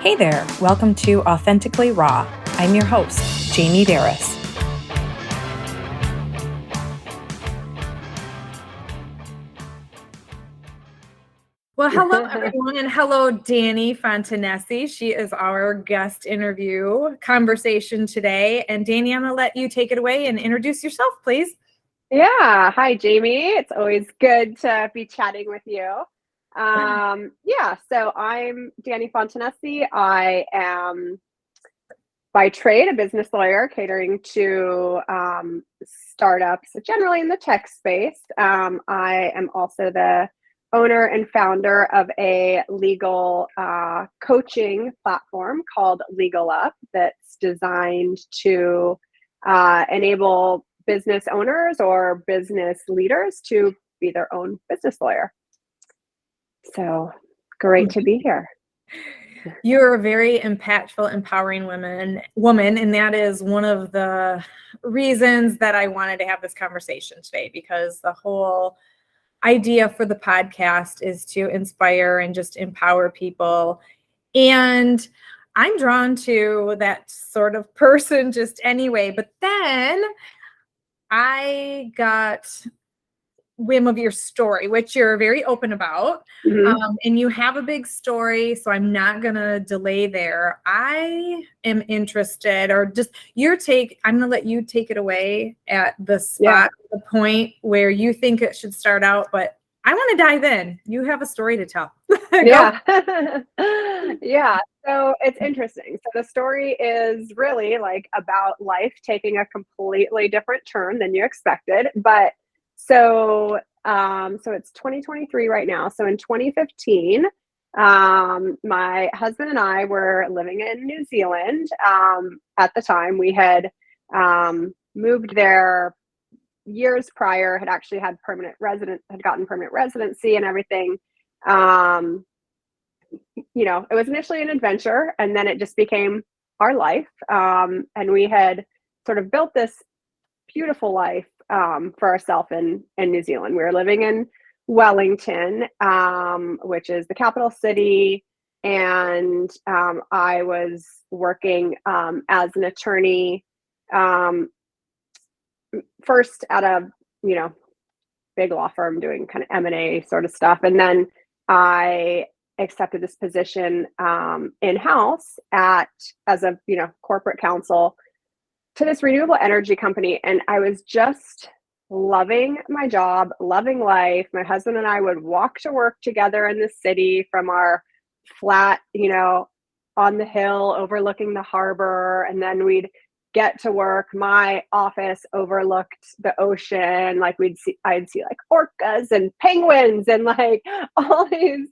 Hey there, welcome to Authentically Raw. I'm your host, Jamie Darris. Well, hello everyone, and hello Dani Fontanesi. She is our guest interview conversation today. And Dani, I'm gonna let you take it away and introduce yourself, please. Yeah. Hi, Jamie. It's always good to be chatting with you. So I'm Dani Fontanesi. I am by trade a business lawyer catering to startups, generally in the tech space. I am also the owner and founder of a legal coaching platform called Legal Up that's designed to enable business owners or business leaders to be their own business lawyer. So great to be here. You're a very impactful, empowering woman, and that is one of the reasons that I wanted to have this conversation today, because the whole idea for the podcast is to inspire and just empower people. And I'm drawn to that sort of person just anyway. But then I got whim of your story, which you're very open about. Mm-hmm. And you have a big story, so I'm not gonna delay there. I am interested, or just your take. I'm gonna let you take it away at the spot, the point where you think it should start out, but I want to dive in. You have a story to tell. Yeah. Yeah. So it's interesting. So the story is really like about life taking a completely different turn than you expected. But so it's 2023 right now. So in 2015, my husband and I were living in New Zealand. At the time, we had moved there years prior, had actually had gotten permanent residency and everything. It was initially an adventure, and then it just became our life. And we had sort of built this beautiful life for ourselves in New Zealand. We were living in Wellington, which is the capital city, and I was working as an attorney, first at a big law firm doing kind of M&A sort of stuff, and then I accepted this position in-house as a corporate counsel to this renewable energy company. And I was just loving my job, loving life. My husband and I would walk to work together in the city from our flat, on the hill overlooking the harbor. And then we'd get to work. My office overlooked the ocean. Like I'd see like orcas and penguins and like all these,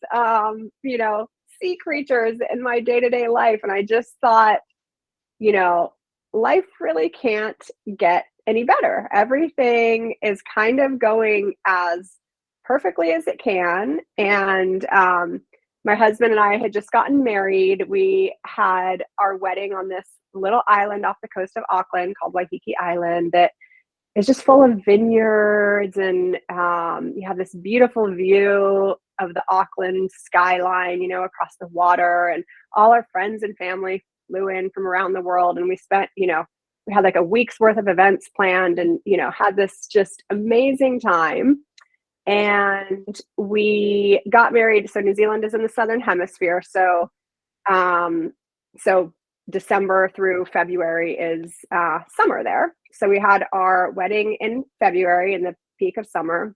sea creatures in my day-to-day life. And I just thought, life really can't get any better. Everything is kind of going as perfectly as it can. And my husband and I had just gotten married. We had our wedding on this little island off the coast of Auckland called Waiheke Island that is just full of vineyards, and you have this beautiful view of the Auckland skyline, across the water, and all our friends and family flew in from around the world, and we spent, we had like a week's worth of events planned, and had this just amazing time. And we got married. So New Zealand is in the southern hemisphere, so December through February is summer there. So we had our wedding in February in the peak of summer,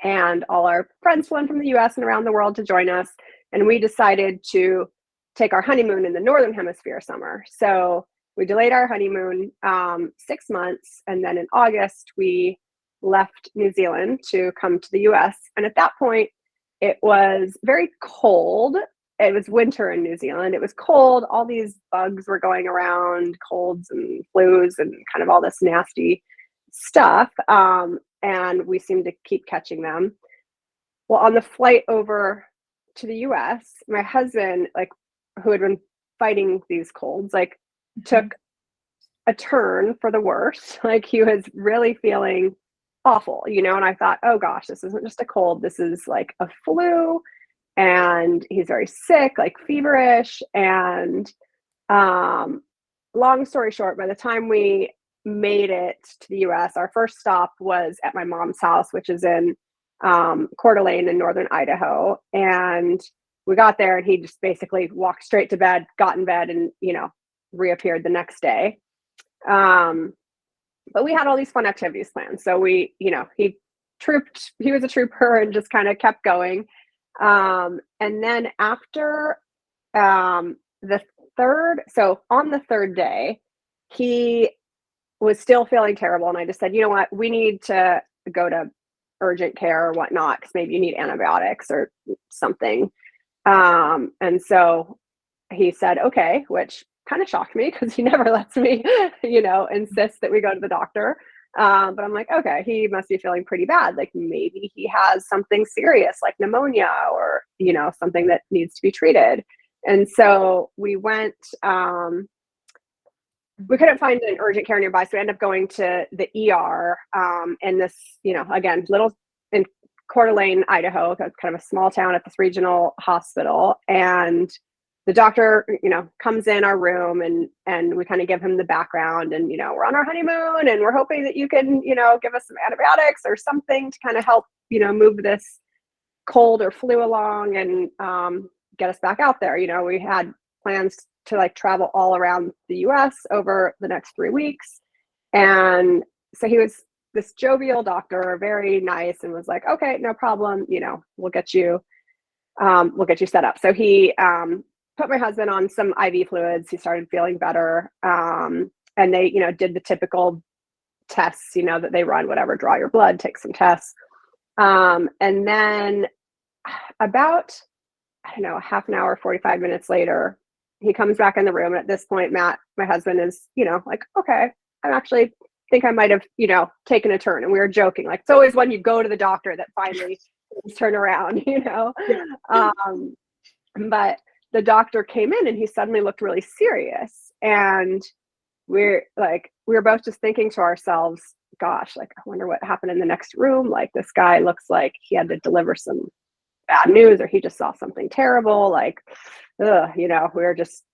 and all our friends flew in from the US and around the world to join us. And we decided to take our honeymoon in the northern hemisphere summer. So we delayed our honeymoon 6 months. And then in August, we left New Zealand to come to the US. And at that point, it was very cold. It was winter in New Zealand. It was cold. All these bugs were going around, colds and flus and kind of all this nasty stuff. And we seemed to keep catching them. Well, on the flight over to the US, my husband, who had been fighting these colds, took a turn for the worse. He was really feeling awful, and I thought, oh gosh, this isn't just a cold. This is like a flu. and he's very sick, like feverish. And long story short, by the time we made it to the US, our first stop was at my mom's house, which is in Coeur d'Alene in northern Idaho. And we got there and he just basically walked straight to bed, got in bed, and, reappeared the next day. But we had all these fun activities planned. So he was a trooper and just kind of kept going. And then after on the third day, he was still feeling terrible. And I just said, you know what, we need to go to urgent care or whatnot, because maybe you need antibiotics or something. And so he said, okay, which kind of shocked me because he never lets me, insist that we go to the doctor. But I'm like, okay, he must be feeling pretty bad. Like maybe he has something serious like pneumonia or, something that needs to be treated. And so we went, we couldn't find an urgent care nearby. So we ended up going to the ER in this, again, little in Coeur d'Alene, Idaho, kind of a small town at this regional hospital. And the doctor, comes in our room and we kind of give him the background and, we're on our honeymoon and we're hoping that you can, give us some antibiotics or something to kind of help, move this cold or flu along and get us back out there. We had plans to like travel all around the US over the next 3 weeks. And so he was this jovial doctor, very nice, and was like, okay, no problem. We'll get you set up. So he put my husband on some IV fluids. He started feeling better. And they, did the typical tests, that they run, whatever, draw your blood, take some tests. And then about, half an hour, 45 minutes later, he comes back in the room. And at this point, Matt, my husband, is, like, okay, I actually think I might have, taken a turn. And we were joking. Like, it's always when you go to the doctor that finally things turn around, but the doctor came in and he suddenly looked really serious. And we were both just thinking to ourselves, gosh, like, I wonder what happened in the next room. Like, this guy looks like he had to deliver some bad news or he just saw something terrible. Like, we were just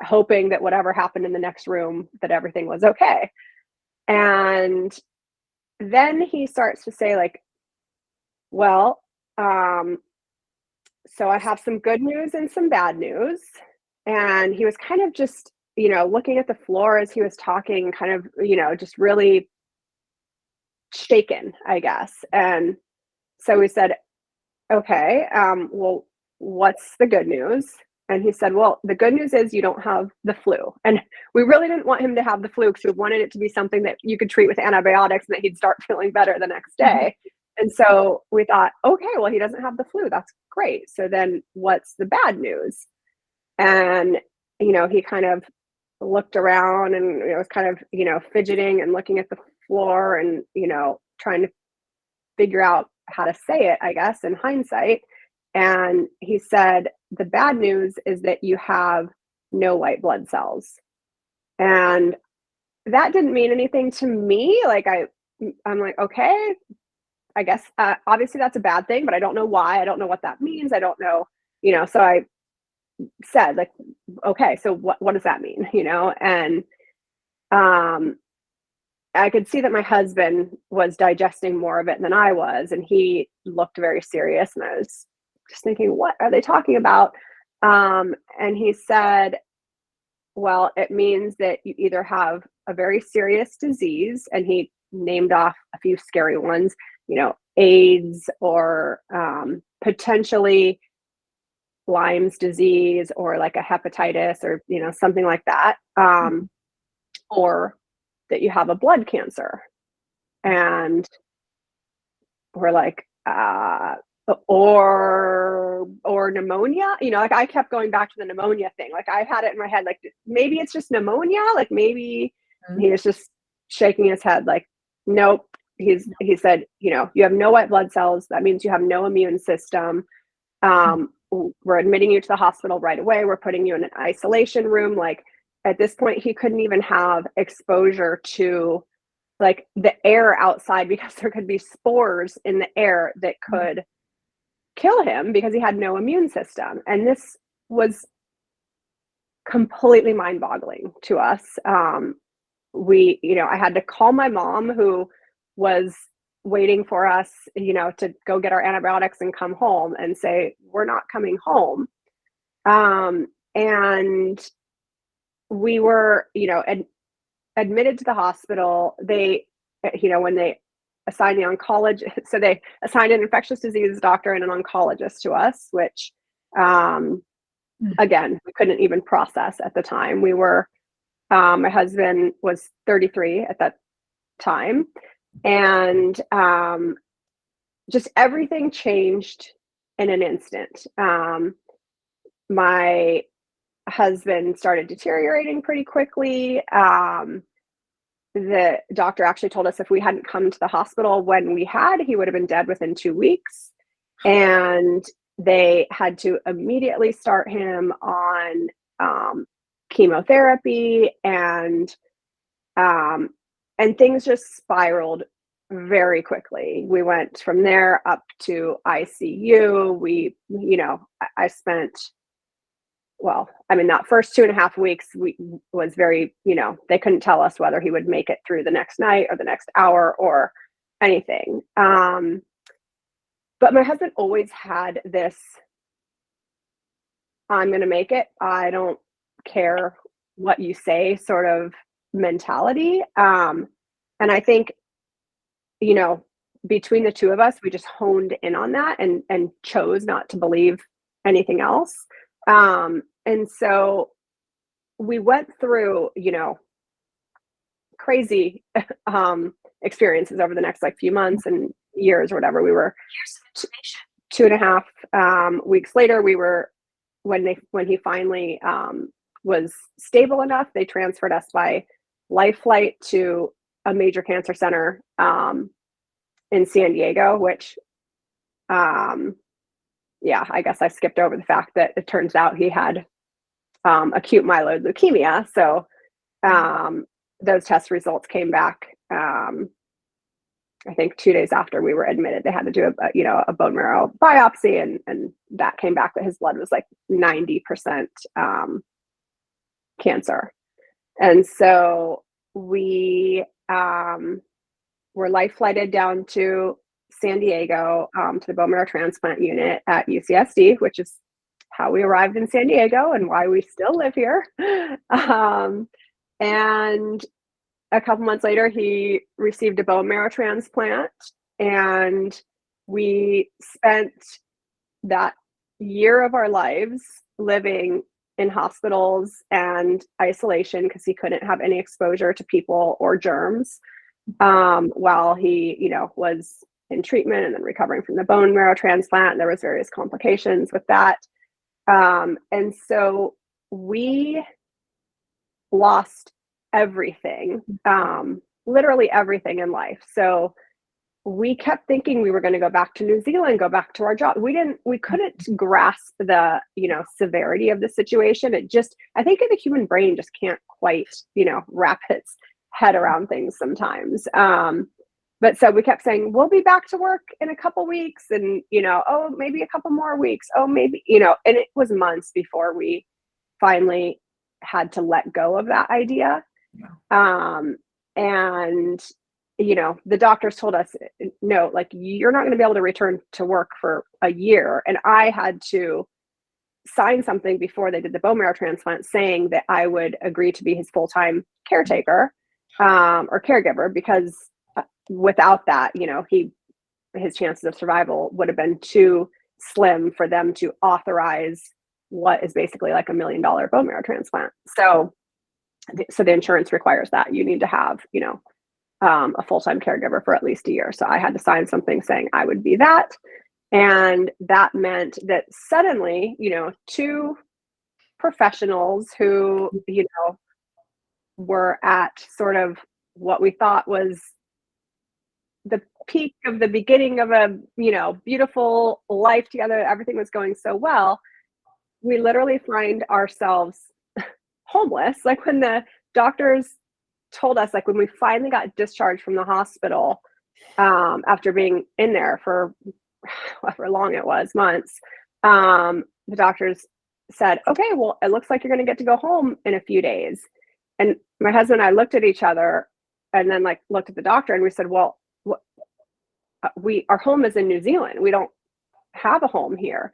hoping that whatever happened in the next room, that everything was okay. And then he starts to say, like, well, so I have some good news and some bad news. And he was kind of just, looking at the floor as he was talking, kind of, just really shaken, I guess. And so we said, okay, well, what's the good news? And he said, well, the good news is you don't have the flu. And we really didn't want him to have the flu because we wanted it to be something that you could treat with antibiotics and that he'd start feeling better the next day. And so we thought, okay, well, he doesn't have the flu. That's great. So then what's the bad news? And, he kind of looked around and was kind of, fidgeting and looking at the floor and, trying to figure out how to say it, I guess, in hindsight. And he said, the bad news is that you have no white blood cells. And that didn't mean anything to me. Like, I'm like, okay, I guess, obviously that's a bad thing, but I don't know why. I don't know what that means. I don't know, so I said, like, okay, so what does that mean? And I could see that my husband was digesting more of it than I was, and he looked very serious, and I was just thinking, what are they talking about? And he said, well, it means that you either have a very serious disease, and he named off a few scary ones, AIDS or potentially Lyme's disease or like a hepatitis or, something like that. Or that you have a blood cancer. And we're like, or pneumonia, like I kept going back to the pneumonia thing. Like I had it in my head, like maybe it's just pneumonia. Like maybe he was just shaking his head like, nope. He said, you have no white blood cells. That means you have no immune system. We're admitting you to the hospital right away. We're putting you in an isolation room. Like at this point, he couldn't even have exposure to like the air outside because there could be spores in the air that could kill him because he had no immune system. And this was completely mind-boggling to us. I had to call my mom, who was waiting for us, to go get our antibiotics and come home, and say, we're not coming home. And we were, admitted to the hospital. They, when they assigned the oncologist, so they assigned an infectious disease doctor and an oncologist to us, which, again, we couldn't even process at the time. We were, my husband was 33 at that time. And just everything changed in an instant. My husband started deteriorating pretty quickly. The doctor actually told us if we hadn't come to the hospital when we had, he would have been dead within 2 weeks. And they had to immediately start him on chemotherapy, and things just spiraled very quickly. We went from there up to ICU. I spent, that first 2.5 weeks was very, they couldn't tell us whether he would make it through the next night or the next hour or anything. But my husband always had this, I'm going to make it, I don't care what you say sort of mentality. And I think, between the two of us, we just honed in on that and chose not to believe anything else. And so we went through, crazy experiences over the next few months and years or whatever. We were 2.5 weeks later, we were, when he finally was stable enough, they transferred us by life flight to a major cancer center in San Diego, which, I guess I skipped over the fact that it turns out he had acute myeloid leukemia. So those test results came back, I think 2 days after we were admitted. They had to do a bone marrow biopsy, and that came back that his blood was 90% cancer. And so we were life flighted down to San Diego, to the bone marrow transplant unit at UCSD, which is how we arrived in San Diego and why we still live here. And a couple months later, he received a bone marrow transplant, and we spent that year of our lives living in hospitals and isolation because he couldn't have any exposure to people or germs, while he, was in treatment and then recovering from the bone marrow transplant. There was various complications with that. And so we lost everything, literally everything in life. So we kept thinking we were going to go back to New Zealand, go back to our job. We couldn't grasp the, severity of the situation. I think the human brain just can't quite, wrap its head around things sometimes. But so we kept saying, we'll be back to work in a couple weeks, and, oh, maybe a couple more weeks. Oh, maybe, and it was months before we finally had to let go of that idea. And, the doctors told us, no, you're not going to be able to return to work for a year. And I had to sign something before they did the bone marrow transplant saying that I would agree to be his full-time caretaker, or caregiver, because without that, his chances of survival would have been too slim for them to authorize what is basically $1 million bone marrow transplant. So the insurance requires that you need to have, a full-time caregiver for at least a year. So I had to sign something saying I would be that. And that meant that suddenly, two professionals who, were at sort of what we thought was the peak of the beginning of a, beautiful life together, everything was going so well, we literally find ourselves homeless. When the doctors told us, when we finally got discharged from the hospital, after being in there for however long it was, months, the doctors said, okay, well, it looks like you're going to get to go home in a few days. And my husband and I looked at each other and then like looked at the doctor and we said, well, our home is in New Zealand. We don't have a home here.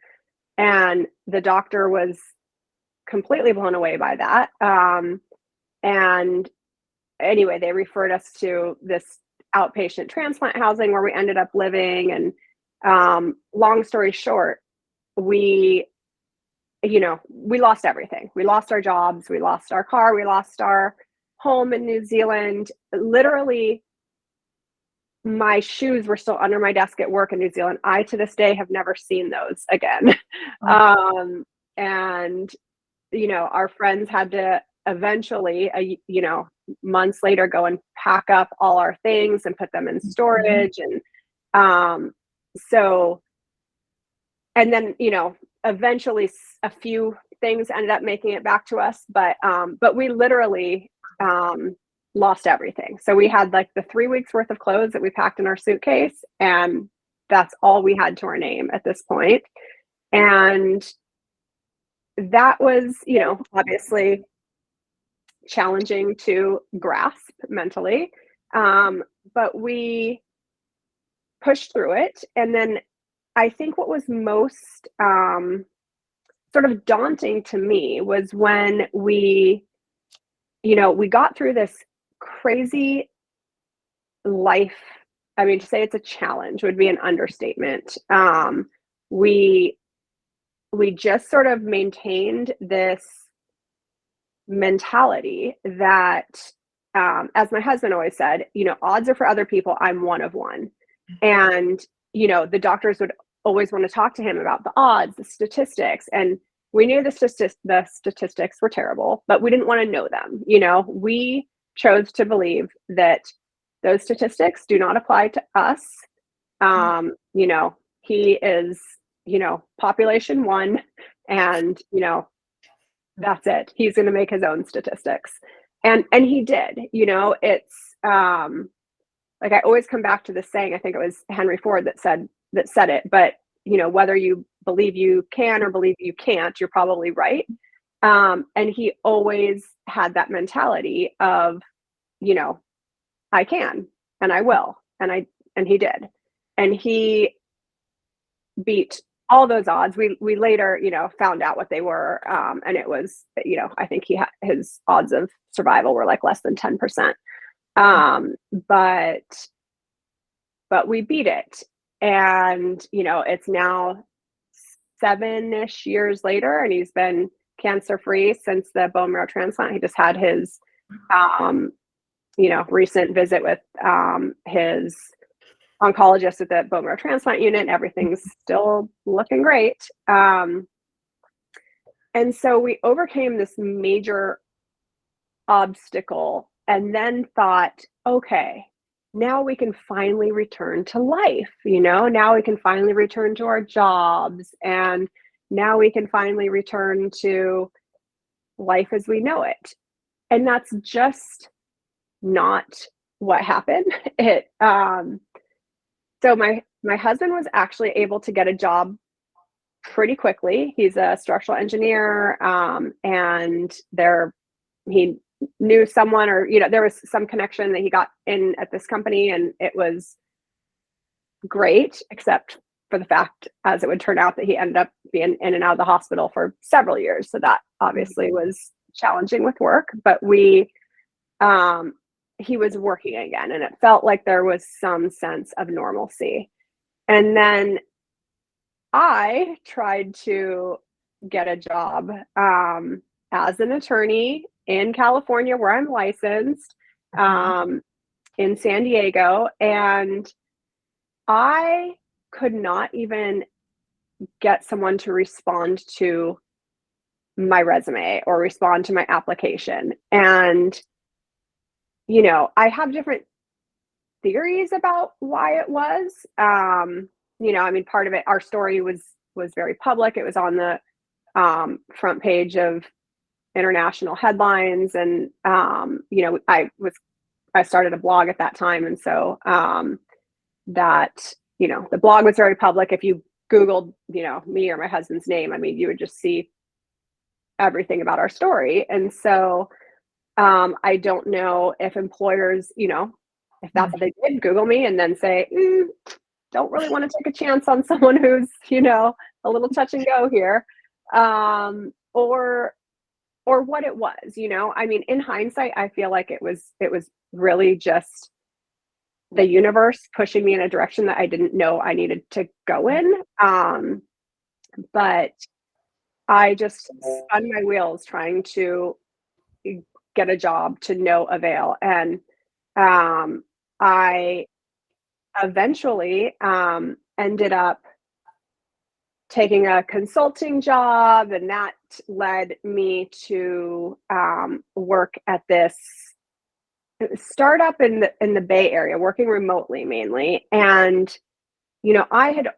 And the doctor was completely blown away by that. And anyway, they referred us to this outpatient transplant housing where we ended up living. And long story short, we lost everything. We lost our jobs, we lost our car, we lost our home in New Zealand. Literally, my shoes were still under my desk at work in New Zealand. I, to this day, have never seen those again. And, our friends had to eventually, months later, go and pack up all our things and put them in storage. And and then, eventually a few things ended up making it back to us, but we literally lost everything. So we had like the 3 weeks worth of clothes that we packed in our suitcase, and that's all we had to our name at this point. And that was, obviously challenging to grasp mentally. But we pushed through it. And then I think what was most sort of daunting to me was when we got through this crazy life. I mean, to say it's a challenge would be an understatement. We just sort of maintained this mentality that, as my husband always said, odds are for other people. I'm one of one. And, the doctors would always want to talk to him about the odds, the statistics. And we knew the statistics were terrible, but we didn't want to know them. We chose to believe that those statistics do not apply to us. He is, population 1, and, that's it. He's going to make his own statistics. And he did. It's like I always come back to this saying, I think it was Henry Ford that said it, but whether you believe you can or believe you can't, you're probably right. And he always had that mentality of, I can, and I will. And he did. And he beat all those odds. We later, found out what they were. And it was, I think his odds of survival were like less than 10%. But we beat it. And, it's now 7-ish years later, and he's been cancer-free since the bone marrow transplant. He just had his, recent visit with his oncologist at the bone marrow transplant unit. Everything's still looking great. And so we overcame this major obstacle and then thought, okay, now we can finally return to life. Now we can finally return to our jobs, and now we can finally return to life as we know it. And that's just not what happened. So my husband was actually able to get a job pretty quickly. He's a structural engineer, and he knew someone, or there was some connection that he got in at this company, and it was great, except for the fact, as it would turn out, that he ended up being in and out of the hospital for several years. So that obviously was challenging with work, but he was working again, and it felt like there was some sense of normalcy. And then I tried to get a job as an attorney in California, where I'm licensed, in San Diego, and I could not even get someone to respond to my resume or respond to my application. And I have different theories about why it was. Part of it, our story was very public. It was on the front page of international headlines, and I started a blog at that time, and so that the blog was very public. If you Googled, me or my husband's name, I mean, you would just see everything about our story. And so I don't know if employers, if that's what they did, Google me and then say, don't really want to take a chance on someone who's, a little touch and go here. Or what it was, I mean, in hindsight, I feel like it was really just the universe pushing me in a direction that I didn't know I needed to go in. But I just spun my wheels trying to get a job to no avail. And I eventually ended up taking a consulting job, and that led me to work at this startup in the Bay Area, working remotely mainly. And I had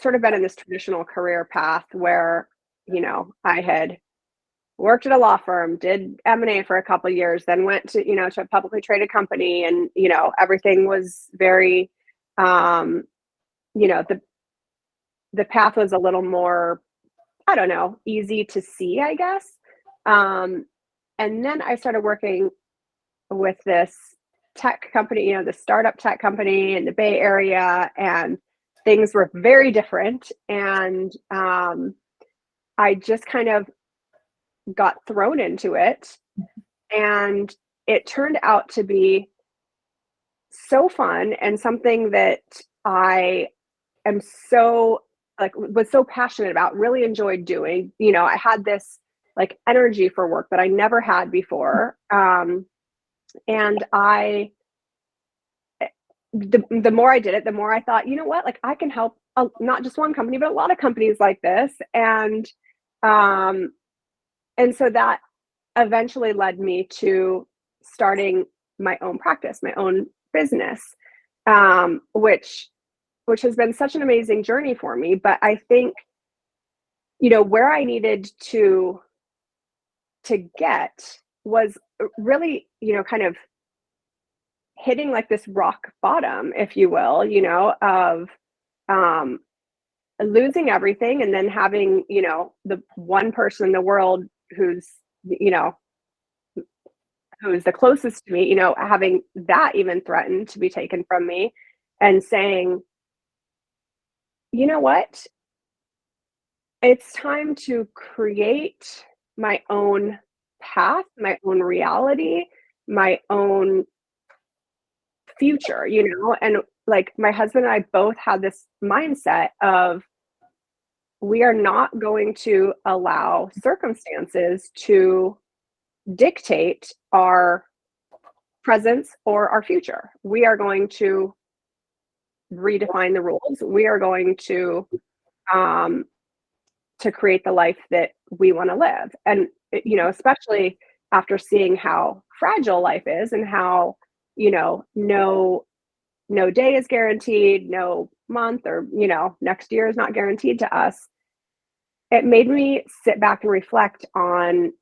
sort of been in this traditional career path where I had worked at a law firm, did M&A for a couple of years, then went to to a publicly traded company, and everything was very the path was a little more, I don't know, easy to see, I guess. And then I started working with this tech company, the startup tech company in the Bay Area, and things were very different. And I just kind of got thrown into it, and it turned out to be so fun and something that I am was so passionate about, really enjoyed doing. I had this energy for work that I never had before. And the more I did it, the more I thought, what, I can help not just one company, but a lot of companies like this. And so that eventually led me to starting my own practice, my own business, which has been such an amazing journey for me. But I think, where I needed to get was really, kind of hitting this rock bottom, if you will, of losing everything, and then having, the one person in the world who's the closest to me, having that even threatened to be taken from me, and saying, you know what? It's time to create my own path, my own reality, my own future, and my husband and I both had this mindset of, we are not going to allow circumstances to dictate our presence or our future. We are going to redefine the rules. We are going to create the life that we want to live. And especially after seeing how fragile life is, and how no day is guaranteed, no month or next year is not guaranteed to us. It made me sit back and reflect on,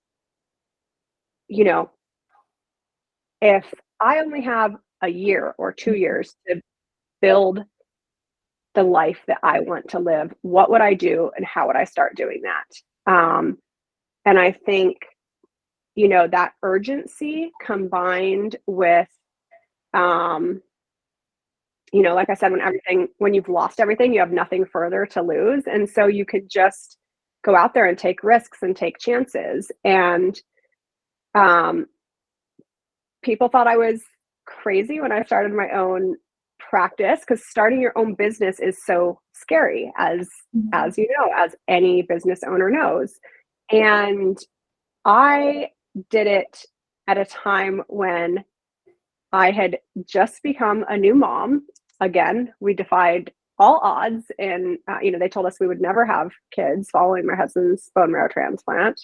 if I only have a year or 2 years to build the life that I want to live, what would I do, and how would I start doing that? And I think, that urgency combined with, like I said, when you've lost everything, you have nothing further to lose. And so you could just go out there and take risks and take chances. And people thought I was crazy when I started my own practice, because starting your own business is so scary, as as any business owner knows. And I did it at a time when I had just become a new mom. Again, we defied all odds, and they told us we would never have kids following my husband's bone marrow transplant.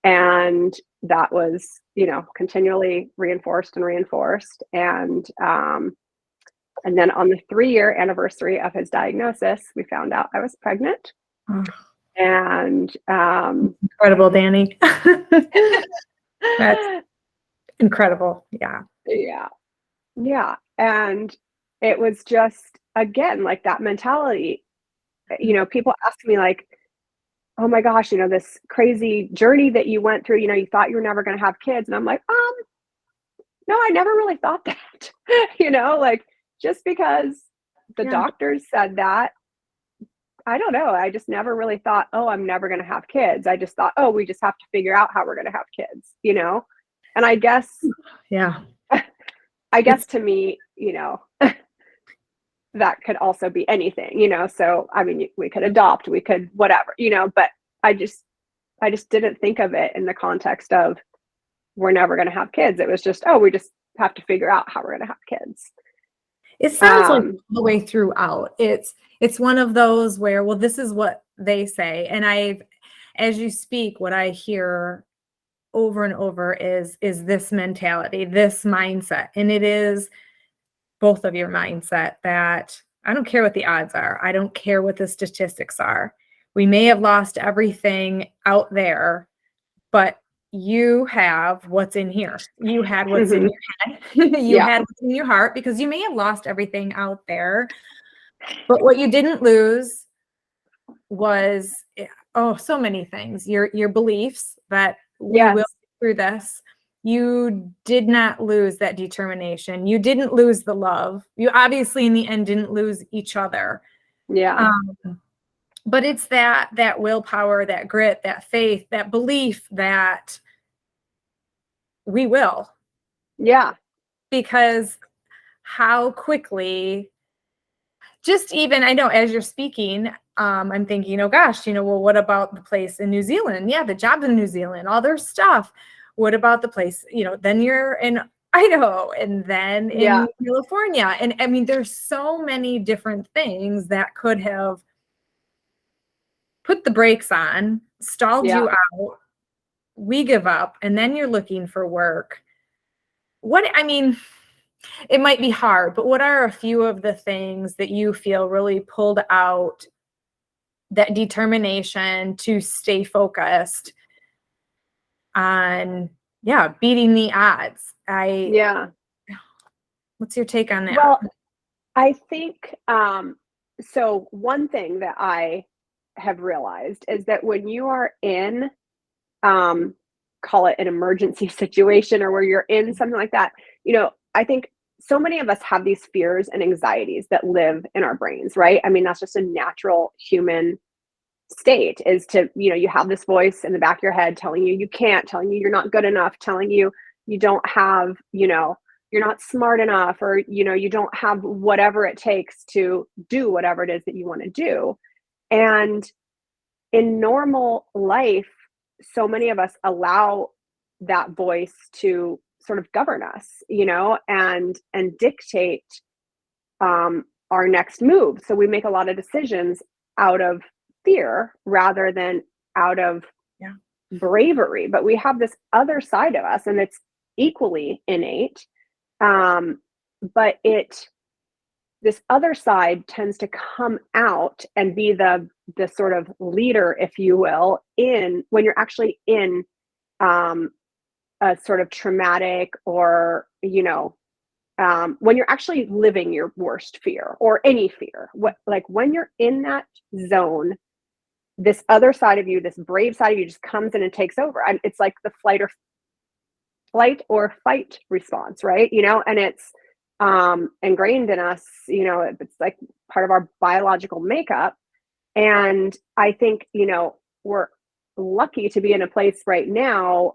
And that was, continually reinforced. And then on the 3-year anniversary of his diagnosis, we found out I was pregnant. Oh. And incredible, Dani. That's incredible. Yeah. Yeah. And it was just again, like that mentality, people ask me like, oh my gosh, this crazy journey that you went through, you thought you were never going to have kids. And I'm like, no, I never really thought that, like just because the Yeah. doctors said that, I don't know. I just never really thought, oh, I'm never going to have kids. I just thought, oh, we just have to figure out how we're going to have kids, And I guess, Yeah. to me, that could also be anything, so I mean, we could adopt, we could whatever, but I just didn't think of it in the context of we're never going to have kids. It was just, oh, we just have to figure out how we're going to have kids. It sounds like the way throughout. It's one of those where, well, this is what they say. And as you speak, what I hear over and over is this mentality, this mindset. And it is both of your mindset that I don't care what the odds are. I don't care what the statistics are. We may have lost everything out there, but you have what's in here. You had what's in your head. You had what's in your heart, because you may have lost everything out there. But what you didn't lose was, so many things. Your beliefs that we will get through this. You did not lose that determination. You didn't lose the love. You obviously in the end didn't lose each other. Yeah. But it's that willpower, that grit, that faith, that belief that we will. Yeah. Because how quickly, just even, I know as you're speaking, I'm thinking, oh gosh, well, what about the place in New Zealand? Yeah, the jobs in New Zealand, all their stuff. What about the place, then you're in Idaho and then in California. And I mean, there's so many different things that could have put the brakes on, stalled you out. We give up, and then you're looking for work. It might be hard, but what are a few of the things that you feel really pulled out that determination to stay focused on, beating the odds? What's your take on that? Well, I think, so one thing that I have realized is that when you are in, call it an emergency situation, or where you're in something like that, I think so many of us have these fears and anxieties that live in our brains, right? I mean, that's just a natural human state, is to, you have this voice in the back of your head telling you can't, telling you you're not good enough, telling you you don't have, you're not smart enough, or, you don't have whatever it takes to do whatever it is that you want to do. And in normal life, so many of us allow that voice to sort of govern us, and dictate our next move. So we make a lot of decisions out of fear rather than out of bravery. But we have this other side of us, and it's equally innate. But this other side tends to come out and be the sort of leader, if you will, when you're actually in a sort of traumatic, or when you're actually living your worst fear, or any fear. When you're in that zone, this other side of you, this brave side of you, just comes in and takes over. And it's like the flight or fight response, right? And it's ingrained in us, it's like part of our biological makeup. And I think, we're lucky to be in a place right now,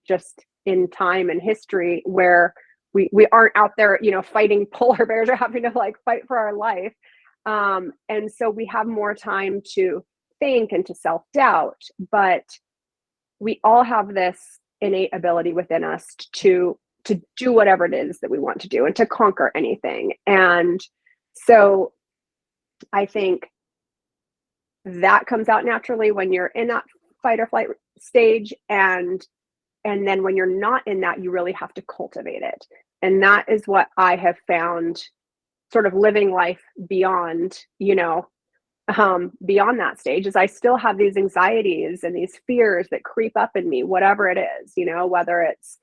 just in time and history, where we aren't out there, fighting polar bears, or having to fight for our life. And so we have more time to think and to self-doubt, but we all have this innate ability within us to do whatever it is that we want to do, and to conquer anything. And so I think that comes out naturally when you're in that fight or flight stage. And then when you're not in that, you really have to cultivate it. And that is what I have found, sort of living life beyond, beyond that stage, is I still have these anxieties and these fears that creep up in me, whatever it is, whether it's,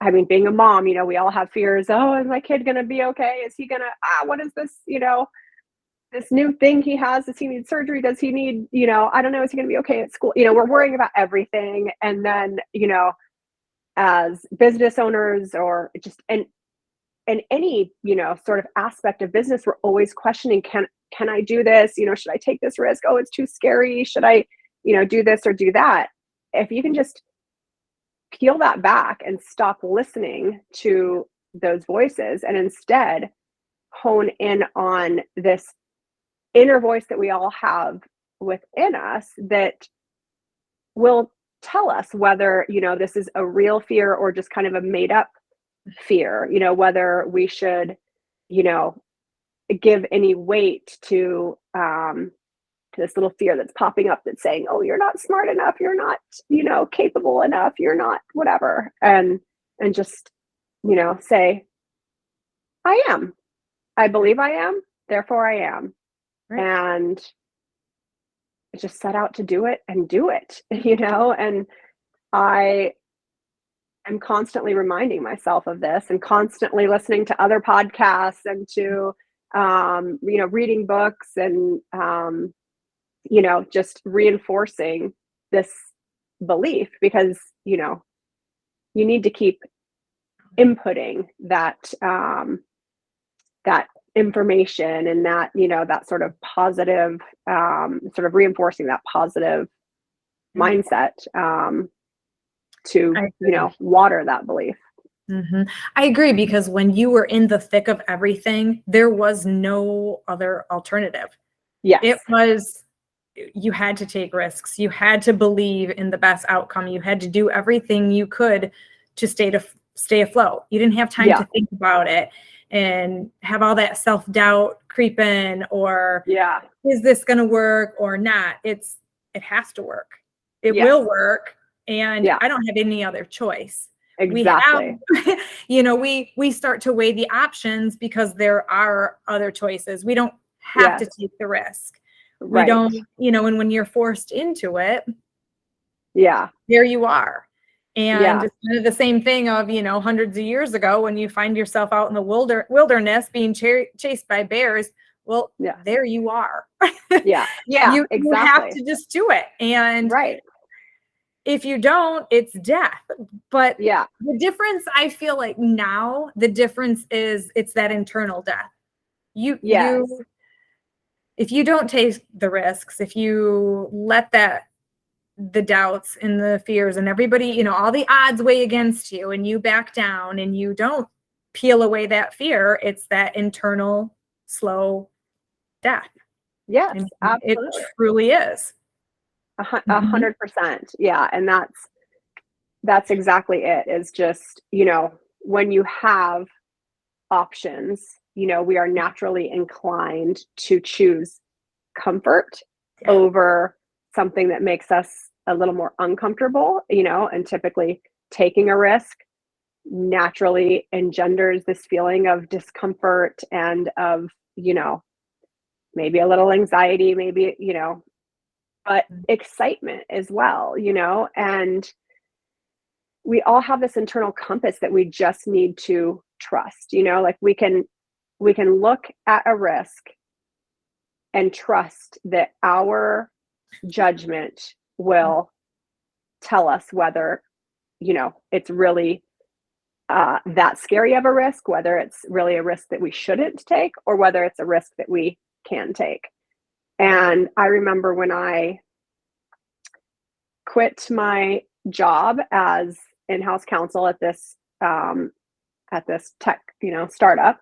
I mean, being a mom, we all have fears. Oh, is my kid going to be okay? Is he going to, what is this, this new thing he has? Does he need surgery? Does he need, I don't know, is he going to be okay at school? We're worrying about everything. And then, as business owners or just, and any, sort of aspect of business, we're always questioning, can I do this? Should I take this risk? Oh, it's too scary. Should I, do this or do that? If you can just peel that back and stop listening to those voices and instead hone in on this inner voice that we all have within us that will tell us whether, this is a real fear or just kind of a made up fear, whether we should, give any weight to this little fear that's popping up that's saying, oh, you're not smart enough, you're not, capable enough, you're not whatever. And just, say, I am. I believe I am, therefore I am. Right. And just set out to do it and do it, and I am constantly reminding myself of this and constantly listening to other podcasts and to, reading books and, just reinforcing this belief because, you need to keep inputting that, that information and that, that sort of positive, sort of reinforcing that positive mindset, to, water that belief. Mm-hmm. I agree, because when you were in the thick of everything, there was no other alternative. Yes. It was, you had to take risks. You had to believe in the best outcome. You had to do everything you could to stay afloat. You didn't have time to think about it and have all that self-doubt creep in, or is this going to work or not? It has to work. It will work. And I don't have any other choice. Exactly. We have, we start to weigh the options because there are other choices. We don't have to take the risk. Right. We don't, and when you're forced into it, there you are. And it's kind of the same thing of, hundreds of years ago when you find yourself out in the wilderness being chased by bears. Well, there you are. You have to just do it. And if you don't, it's death. But the difference, I feel like now, the difference is it's that internal death. If you don't take the risks, if you let the doubts and the fears and everybody, all the odds weigh against you and you back down and you don't peel away that fear, it's that internal slow death. Yes, and absolutely. It truly is. 100%. Yeah. And that's exactly it, is just, when you have options, we are naturally inclined to choose comfort over something that makes us a little more uncomfortable, and typically taking a risk naturally engenders this feeling of discomfort and of, maybe a little anxiety, maybe, but excitement as well, and we all have this internal compass that we just need to trust, like we can look at a risk and trust that our judgment will tell us whether, it's really that scary of a risk, whether it's really a risk that we shouldn't take, or whether it's a risk that we can take. And I remember when I quit my job as in-house counsel at this tech, startup,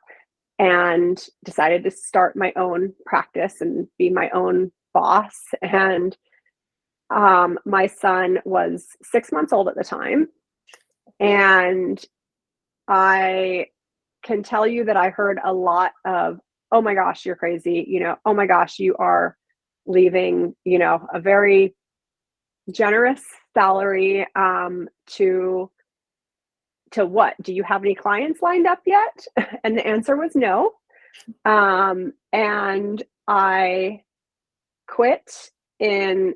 and decided to start my own practice and be my own boss. And my son was 6 months old at the time. And I can tell you that I heard a lot of, oh my gosh, you're crazy. Oh my gosh, you are leaving, a very generous salary to what? Do you have any clients lined up yet? And the answer was no. And I quit in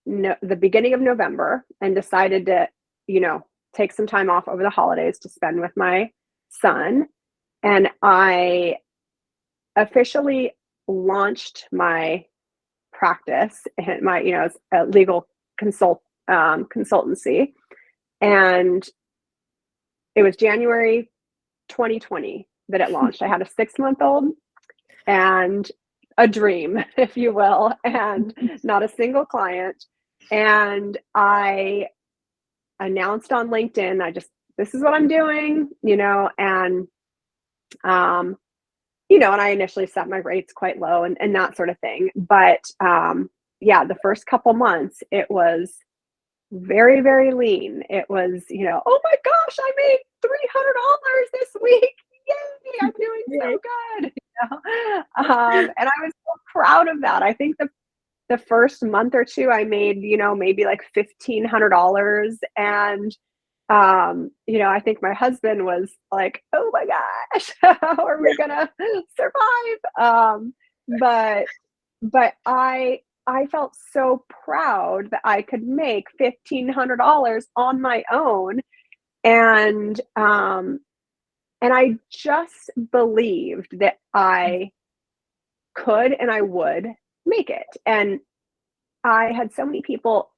the beginning of November and decided to, take some time off over the holidays to spend with my son. And I officially launched my practice and my, as a legal consultancy. And it was January 2020 that it launched. I had a 6-month-old and a dream, if you will, and not a single client. And I announced on LinkedIn, this is what I'm doing, and, and I initially set my rates quite low and that sort of thing. But, the first couple months, it was very, very lean. It was, oh my gosh, I made $300 this week. Yay, I'm doing so good. And I was so proud of that. I think the first month or two I made, maybe like $1,500. And, I think my husband was like, oh my gosh, how are we gonna survive? But I felt so proud that I could make $1,500 on my own. And I just believed that I could and I would make it. And I had so many people,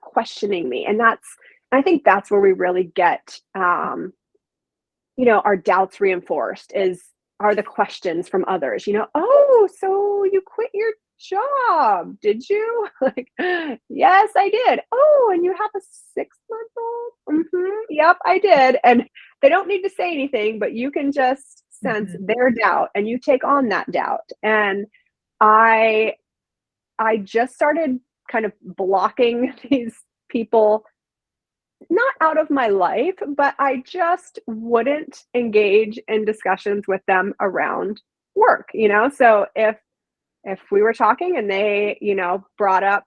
questioning me. And I think that's where we really get, our doubts reinforced are the questions from others, oh, so you quit your job, did you? Like, yes, I did. Oh, and you have a 6-month-old? Yep, I did. And they don't need to say anything, but you can just sense their doubt and you take on that doubt. And I just started kind of blocking these people, not out of my life, but I just wouldn't engage in discussions with them around work, So if we were talking and they, brought up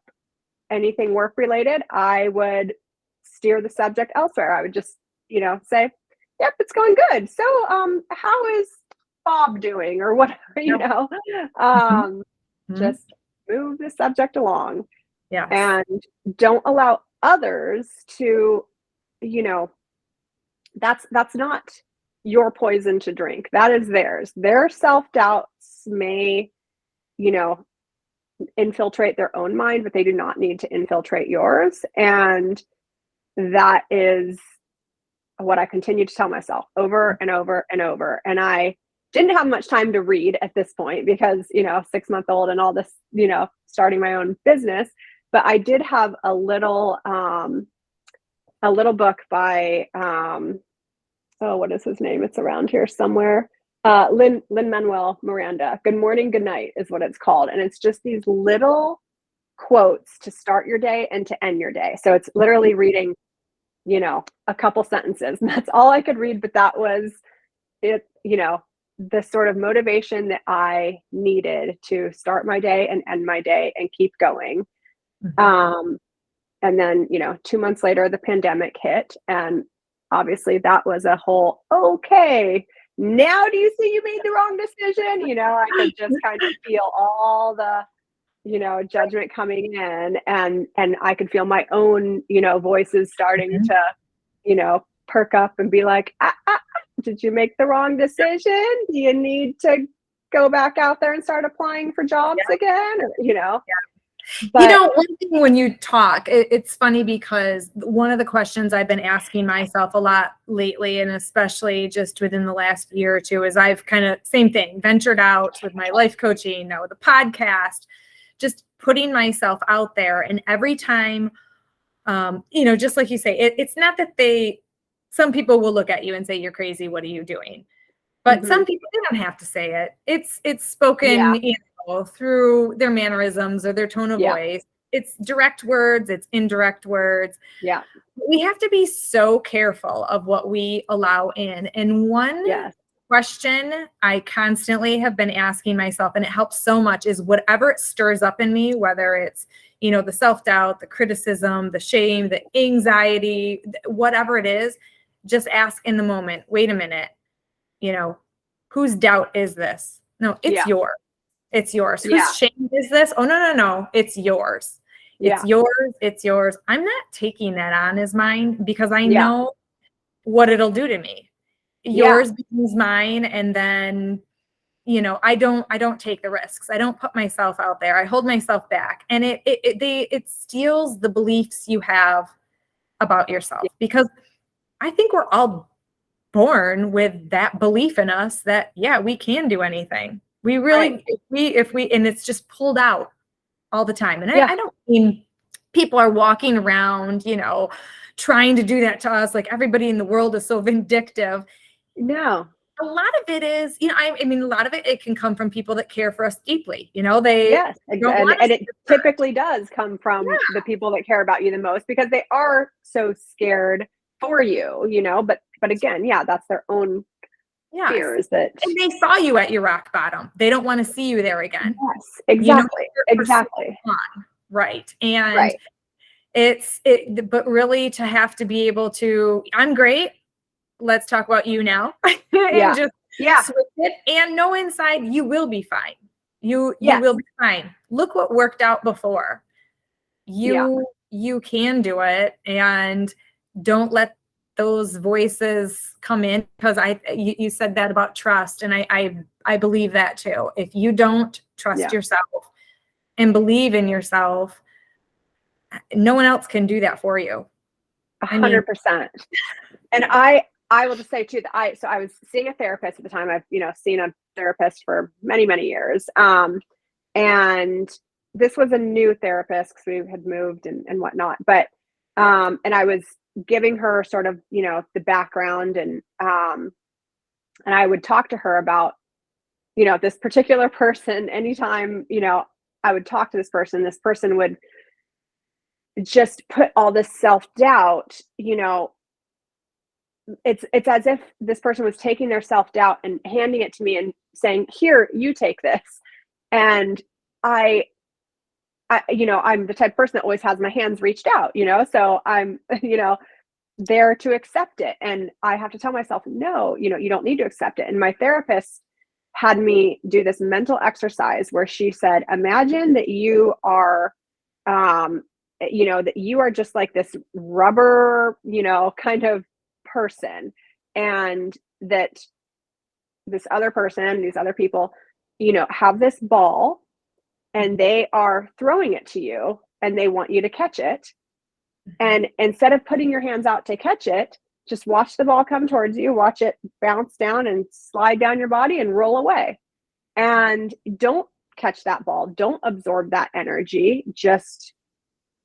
anything work related, I would steer the subject elsewhere. I would just, say, yep, it's going good. So, how is Bob doing or whatever, just move the subject along. Yeah. And don't allow others to, that's not your poison to drink. That is theirs. Their self-doubts may, infiltrate their own mind, but they do not need to infiltrate yours. And that is what I continue to tell myself over and over and over. And I didn't have much time to read at this point because, 6-month-old and all this, starting my own business. But I did have a little book by, what is his name? It's around here somewhere. Lin-Manuel Miranda. Good Morning, Good Night is what it's called. And it's just these little quotes to start your day and to end your day. So it's literally reading, a couple sentences. And that's all I could read. But that was it, the sort of motivation that I needed to start my day and end my day and keep going. And then, 2 months later, the pandemic hit. And obviously that was a whole, okay, now do you see you made the wrong decision? I could just kind of feel all the, judgment coming in and I could feel my own, voices starting to, perk up and be like, did you make the wrong decision? Do you need to go back out there and start applying for jobs again? Or, But, one thing when you talk, it's funny because one of the questions I've been asking myself a lot lately, and especially just within the last year or two, is I've kind of, same thing, ventured out with my life coaching, now with the podcast, just putting myself out there. And every time, just like you say, it's not that some people will look at you and say, you're crazy, what are you doing? But some people, they don't have to say it. It's spoken, through their mannerisms or their tone of voice. It's direct words, it's indirect words. Yeah. We have to be so careful of what we allow in. And one question I constantly have been asking myself, and it helps so much, is whatever it stirs up in me, whether it's, the self-doubt, the criticism, the shame, the anxiety, whatever it is, just ask in the moment, wait a minute, whose doubt is this? No, it's yours. It's yours. Whose shame is this? Oh, no. It's yours. It's yours. It's yours. I'm not taking that on as mine because I know what it'll do to me. Yeah. Yours becomes mine. And then, I don't take the risks. I don't put myself out there. I hold myself back. And it steals the beliefs you have about yourself, because I think we're all born with that belief in us that, yeah, we can do anything. We really, Right. if we, and it's just pulled out all the time. And Yeah. I don't mean people are walking around, trying to do that to us. Like everybody in the world is so vindictive. No. A lot of it is, I mean, a lot of it can come from people that care for us deeply. They Yes. don't want us And it to hurt. typically does come from the people that care about you the most, because they are so scared for you, but again, yeah, that's their own Yes. fears that. And they saw you at your rock bottom. They don't want to see you there again. Yes, exactly. You're for so Exactly. long, right. And Right. but really to have to be able to, I'm great. Let's talk about you now. And Yeah. just Yeah. switch it and know inside you will be fine. You Yes. will be fine. Look what worked out before. You can do it, and don't let those voices come in, because you said that about trust, and I believe that too. If you don't trust yourself and believe in yourself, no one else can do that for you. 100%. And I will just say too that I was seeing a therapist at the time. I've, seen a therapist for many, many years. And this was a new therapist because we had moved and whatnot. But, and I was giving her sort of, the background, and I would talk to her about, this particular person. Anytime, I would talk to this person would just put all this self-doubt, it's as if this person was taking their self-doubt and handing it to me and saying, here, you take this. And I'm the type of person that always has my hands reached out, so I'm, there to accept it. And I have to tell myself, no, you don't need to accept it. And my therapist had me do this mental exercise where she said, imagine that you are, that you are just like this rubber, kind of person, and that this other person, these other people, have this ball, and they are throwing it to you, and they want you to catch it. And instead of putting your hands out to catch it, just watch the ball come towards you, watch it bounce down and slide down your body and roll away. And don't catch that ball. Don't absorb that energy. Just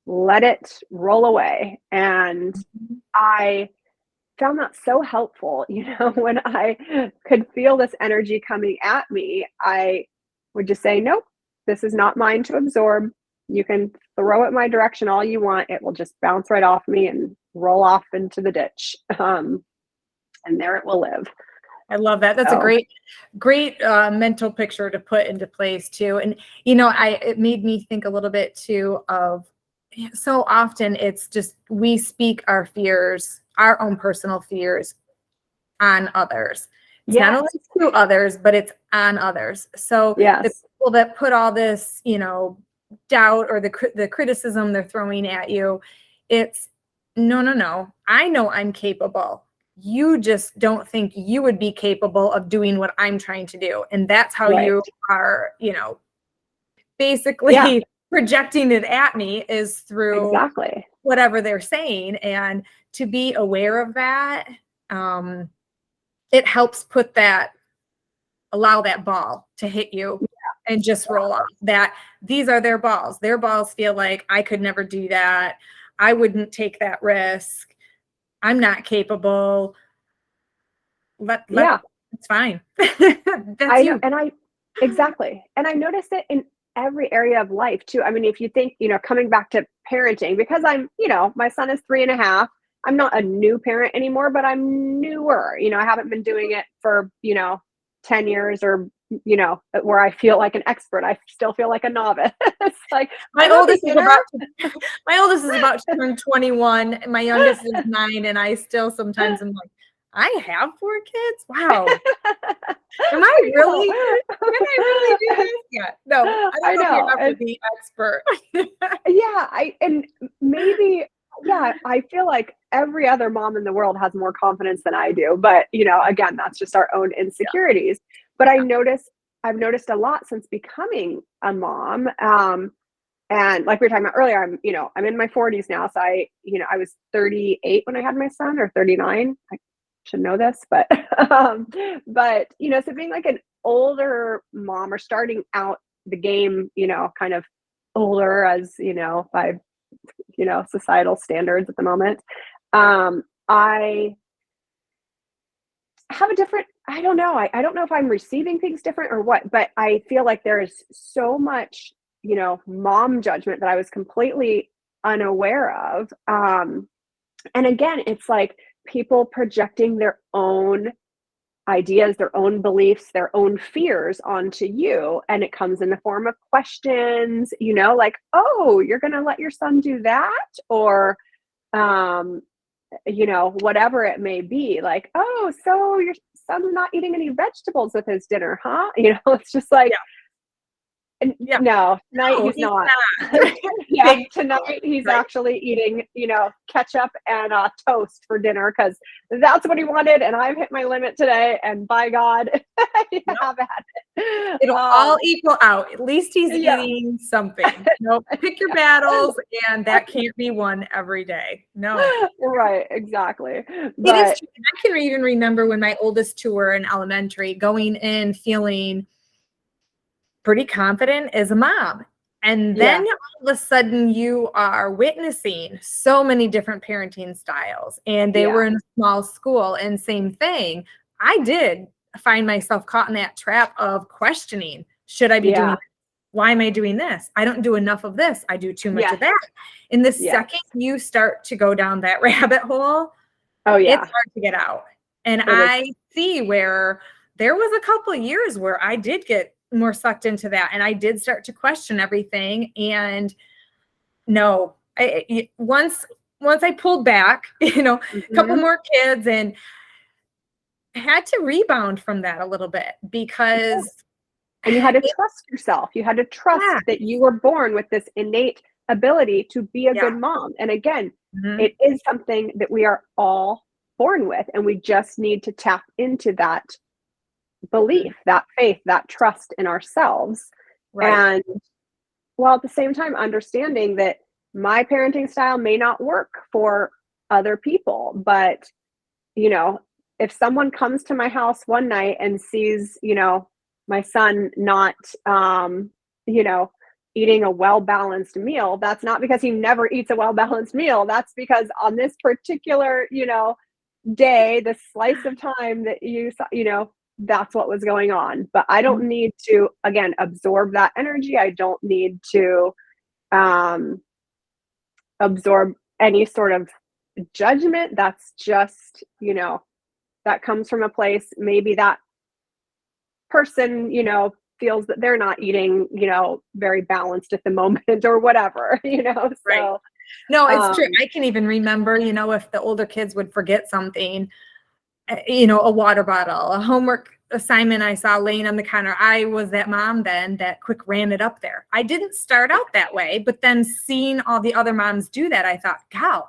let it roll away. And I found that so helpful. When I could feel this energy coming at me, I would just say, nope, this is not mine to absorb. You can throw it my direction all you want. It will just bounce right off me and roll off into the ditch. And there it will live. I love that. That's a great mental picture to put into place too. And, it made me think a little bit too of, so often it's just, we speak our fears, our own personal fears, on others. It's not only to others, but it's on others. So the people that put all this, doubt or the criticism they're throwing at you, it's no. I know I'm capable. You just don't think you would be capable of doing what I'm trying to do. And that's how you are, basically projecting it at me, is through whatever they're saying. And to be aware of that, it helps allow that ball to hit you and just roll off. That these are their balls. Their balls feel like, I could never do that. I wouldn't take that risk. I'm not capable. It's fine. That's you. And exactly. And I notice it in every area of life too. I mean, if you think, coming back to parenting, because I'm, my son is 3.5. I'm not a new parent anymore, but I'm newer. I haven't been doing it for, 10 years or, where I feel like an expert. I still feel like a novice. Like my oldest is about to turn 21. My youngest is 9, and I still sometimes am like, I have 4 kids. Wow. Can I really do this? Yeah. No, I don't know if you're ever the expert. And maybe, yeah, I feel like every other mom in the world has more confidence than I do. But, you know, again, that's just our own insecurities. But I've noticed a lot since becoming a mom. And like we were talking about earlier, I'm in my 40s now. So I was 38 when I had my son, or 39. I should know this, but, so being like an older mom, or starting out the game, kind of older, as, by, societal standards at the moment. I have a different, I don't know. I don't know if I'm receiving things different or what, but I feel like there is so much, mom judgment that I was completely unaware of. And again, it's like people projecting their own ideas, their own beliefs, their own fears onto you. And it comes in the form of questions, like, oh, you're going to let your son do that? Or, whatever it may be, like, oh, so your son's not eating any vegetables with his dinner, huh? It's just like, no, tonight he's not. Yeah, tonight he's actually eating, ketchup and toast for dinner, because that's what he wanted, and I've hit my limit today, and by God, have at it. It'll all equal out. At least he's eating something. Pick your battles, and that can't be won every day. No. Right, exactly. But it is true. I can even remember when my oldest two were in elementary, going in feeling pretty confident as a mom. And then all of a sudden you are witnessing so many different parenting styles, and they were in a small school, and same thing. I did find myself caught in that trap of questioning, should I be doing this? Why am I doing this? I don't do enough of this. I do too much of that. And the second you start to go down that rabbit hole, it's hard to get out. And I see where there was a couple of years where I did get more sucked into that, and I did start to question everything. And no, once I pulled back, a couple more kids, and I had to rebound from that a little bit, because and you had to trust yourself. You had to trust that you were born with this innate ability to be a good mom. And again, it is something that we are all born with, and we just need to tap into that belief, that faith, that trust in ourselves. And while at the same time understanding that my parenting style may not work for other people, but if someone comes to my house one night and sees my son not eating a well-balanced meal, that's not because he never eats a well-balanced meal. That's because on this particular day, this slice of time that you saw, that's what was going on. But I don't need to, again, absorb that energy. I don't need to absorb any sort of judgment. That's just, that comes from a place, maybe that person, feels that they're not eating, very balanced at the moment, or whatever, so. No, it's true. I can even remember, if the older kids would forget something, a water bottle, a homework assignment I saw laying on the counter, I was that mom then that quick ran it up there. I didn't start out that way, but then seeing all the other moms do that, I thought, God,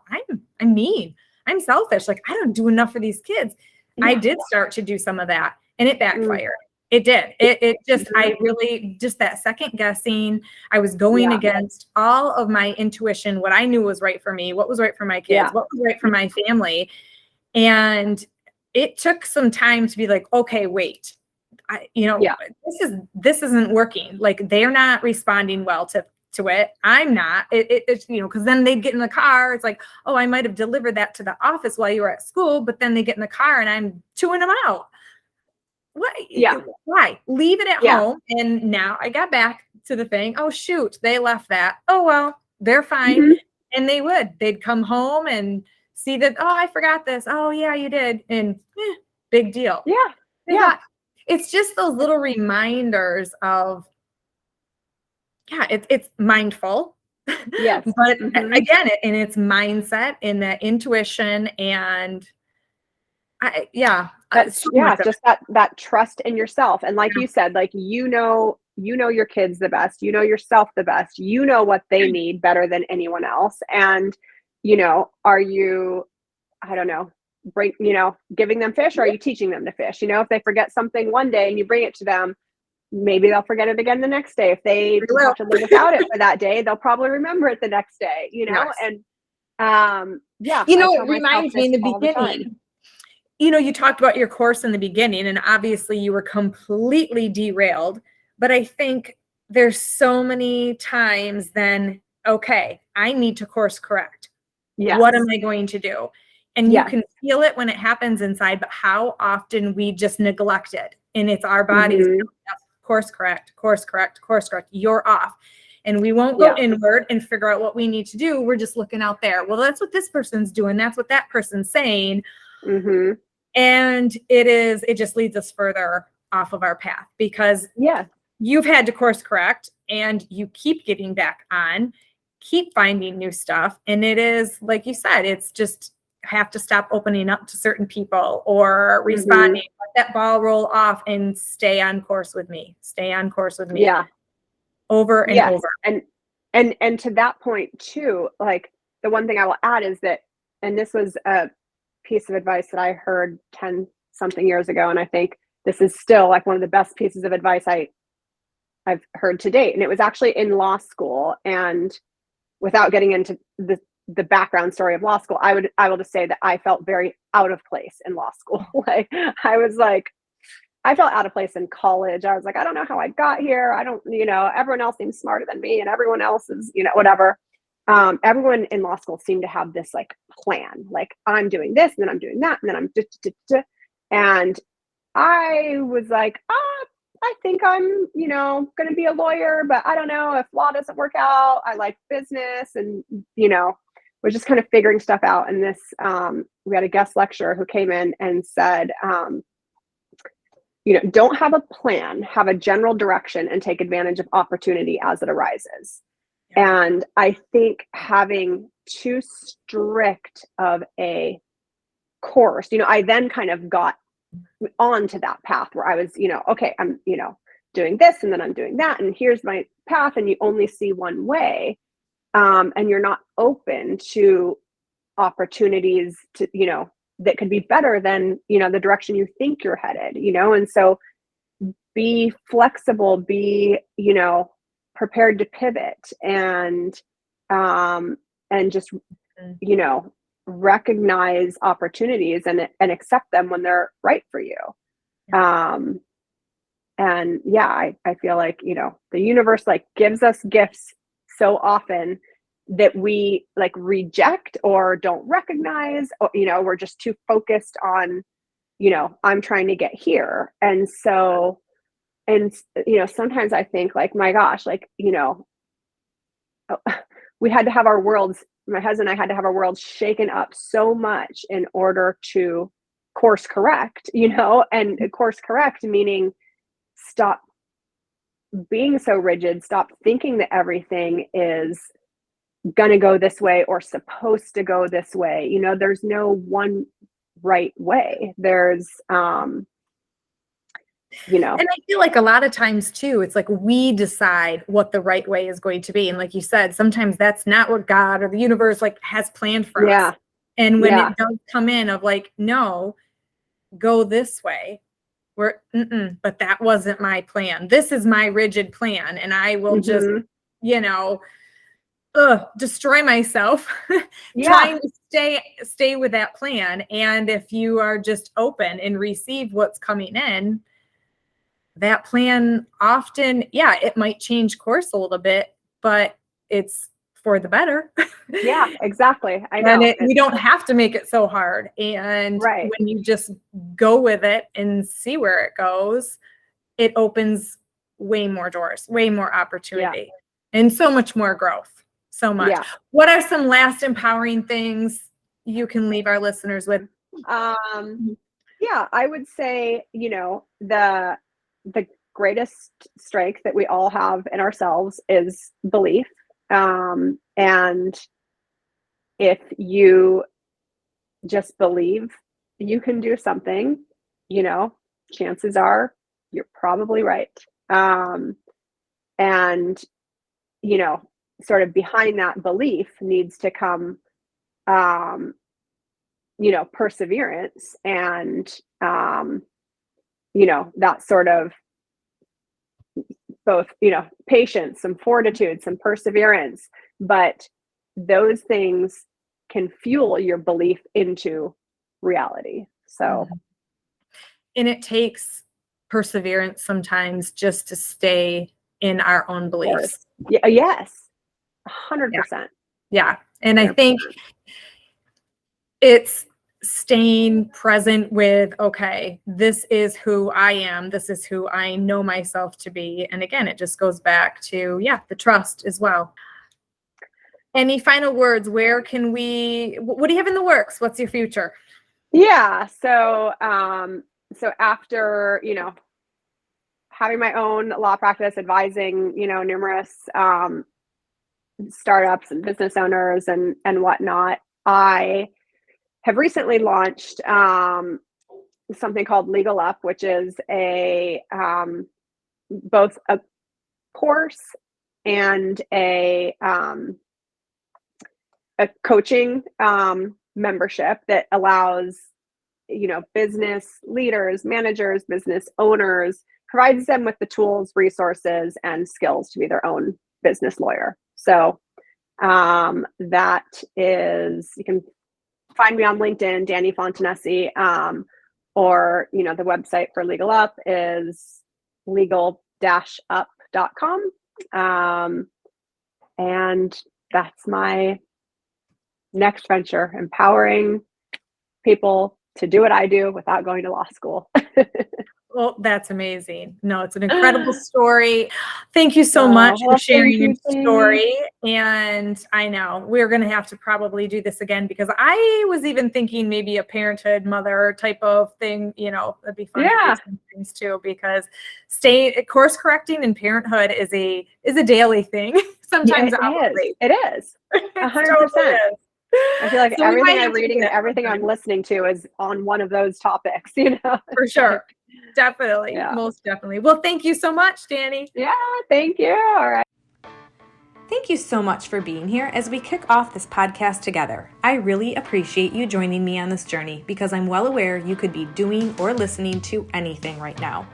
I'm mean. I'm selfish. Like, I don't do enough for these kids. I did start to do some of that, and it backfired. It did. It just, I really, just that second guessing, I was going against all of my intuition, what I knew was right for me, what was right for my kids, what was right for my family. And it took some time to be like, okay, wait, this isn't working. Like, they're not responding well to it. I'm not, it's, cause then they'd get in the car. It's like, oh, I might've delivered that to the office while you were at school, but then they get in the car and I'm chewing them out. What? Why? Leave it at home. And now I got back to the thing. Oh, shoot, they left that. Oh, well, they're fine. And they'd come home and see that, oh, I forgot this. Oh, yeah, you did. And big deal. It's just those little reminders of, it's mindful. Yes. But again, in its mindset, in that intuition, and just that trust in yourself. And like you said, like, your kids the best, yourself the best, what they need better than anyone else. And are you, I don't know, giving them fish, or are you teaching them to fish? If they forget something one day and you bring it to them, maybe they'll forget it again the next day. If they have to live without it for that day, they'll probably remember it the next day, Yes. and it reminds me in the beginning, you talked about your course in the beginning, and obviously you were completely derailed, but I think there's so many times then, okay, I need to course correct. Yes. What am I going to do? And you can feel it when it happens inside, but how often we just neglect it. And it's our bodies, course correct, course correct, course correct, you're off. And we won't go inward and figure out what we need to do. We're just looking out there. Well, that's what this person's doing. That's what that person's saying. And it just leads us further off of our path, because you've had to course correct and you keep getting back on, keep finding new stuff. And it is, like you said, it's just have to stop opening up to certain people or responding, let that ball roll off and stay on course with me. Stay on course with me. Yeah. Over and over. And to that point too, like the one thing I will add is that, and this was a piece of advice that I heard 10 something years ago, and I think this is still like one of the best pieces of advice I've heard to date. And it was actually in law school. And without getting into the background story of law school, I will just say that I felt very out of place in law school. I felt out of place in college. I was like, I don't know how I got here. I don't, everyone else seems smarter than me, and everyone else is, whatever. Everyone in law school seemed to have this like plan, like I'm doing this, and then I'm doing that, and then I'm and I was like, I think I'm, going to be a lawyer, but I don't know if law doesn't work out. I like business, and, we're just kind of figuring stuff out. And this, we had a guest lecturer who came in and said, don't have a plan, have a general direction, and take advantage of opportunity as it arises. And I think having too strict of a course, I then kind of got onto that path where I was, okay, I'm, doing this, and then I'm doing that, and here's my path, and you only see one way. And you're not open to opportunities to, that could be better than, the direction you think you're headed, and so be flexible, be, prepared to pivot, and just, recognize opportunities and accept them when they're right for you. And I feel like, the universe like gives us gifts so often that we like reject or don't recognize, or, we're just too focused on, I'm trying to get here. And so, sometimes I think like, my gosh, like, we had to have our worlds, my husband and I had to have our worlds shaken up so much in order to course correct, and course correct meaning stop being so rigid, stop thinking that everything is gonna go this way or supposed to go this way. There's no one right way. There's and I feel like a lot of times too, it's like we decide what the right way is going to be. And like you said, sometimes that's not what God or the universe like has planned for us. And when it does come in of like, no, go this way, but that wasn't my plan. This is my rigid plan. And I will just, destroy myself trying to stay with that plan. And if you are just open and receive what's coming in, that plan often, it might change course a little bit, but it's for the better. Yeah, exactly. I know. And we don't have to make it so hard. And when you just go with it and see where it goes, it opens way more doors, way more opportunity, and so much more growth. So much. Yeah. What are some last empowering things you can leave our listeners with? I would say, the greatest strength that we all have in ourselves is belief. And if you just believe you can do something, chances are you're probably right. And, sort of behind that belief needs to come perseverance and, that sort of both, patience, some fortitude, some perseverance, but those things can fuel your belief into reality. So, and it takes perseverance sometimes just to stay in our own beliefs. Yeah, yes, 100%. Yeah. And 100%. I think it's staying present with, okay, this is who I am. This is who I know myself to be. And again, it just goes back to, the trust as well. Any final words? What do you have in the works? What's your future? Yeah. So, after, having my own law practice, advising, numerous, startups and business owners and whatnot, I have recently launched something called Legal Up, which is both a course and a coaching membership that allows business leaders, managers, business owners, provides them with the tools, resources, and skills to be their own business lawyer. So that is, you can find me on LinkedIn, Dani Fontanesi, or, the website for Legal Up is legal-up.com. And that's my next venture, empowering people to do what I do without going to law school. Well, that's amazing. No, it's an incredible story. Thank you so much for sharing your story. And I know we're going to have to probably do this again, because I was even thinking maybe a parenthood mother type of thing, that'd be fun to do some things too, because course correcting in parenthood is a daily thing. Sometimes it is 100%. I feel like everything I'm reading and everything I'm listening to is on one of those topics, For sure. Definitely. Yeah. Most definitely. Well, thank you so much, Dani. Yeah, thank you. All right. Thank you so much for being here as we kick off this podcast together. I really appreciate you joining me on this journey, because I'm well aware you could be doing or listening to anything right now.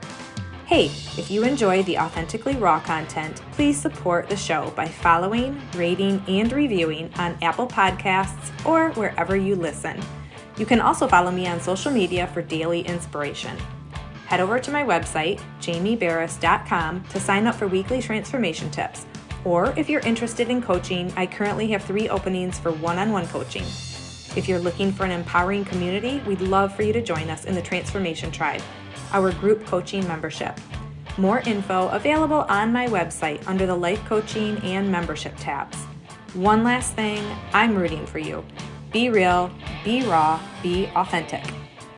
Hey, if you enjoy the Authentically Raw content, please support the show by following, rating, and reviewing on Apple Podcasts or wherever you listen. You can also follow me on social media for daily inspiration. Head over to my website, jamiebarris.com, to sign up for weekly transformation tips. Or if you're interested in coaching, I currently have 3 openings for one-on-one coaching. If you're looking for an empowering community, we'd love for you to join us in the Transformation Tribe, our group coaching membership. More info available on my website under the Life Coaching and Membership tabs. One last thing, I'm rooting for you. Be real, be raw, be authentic.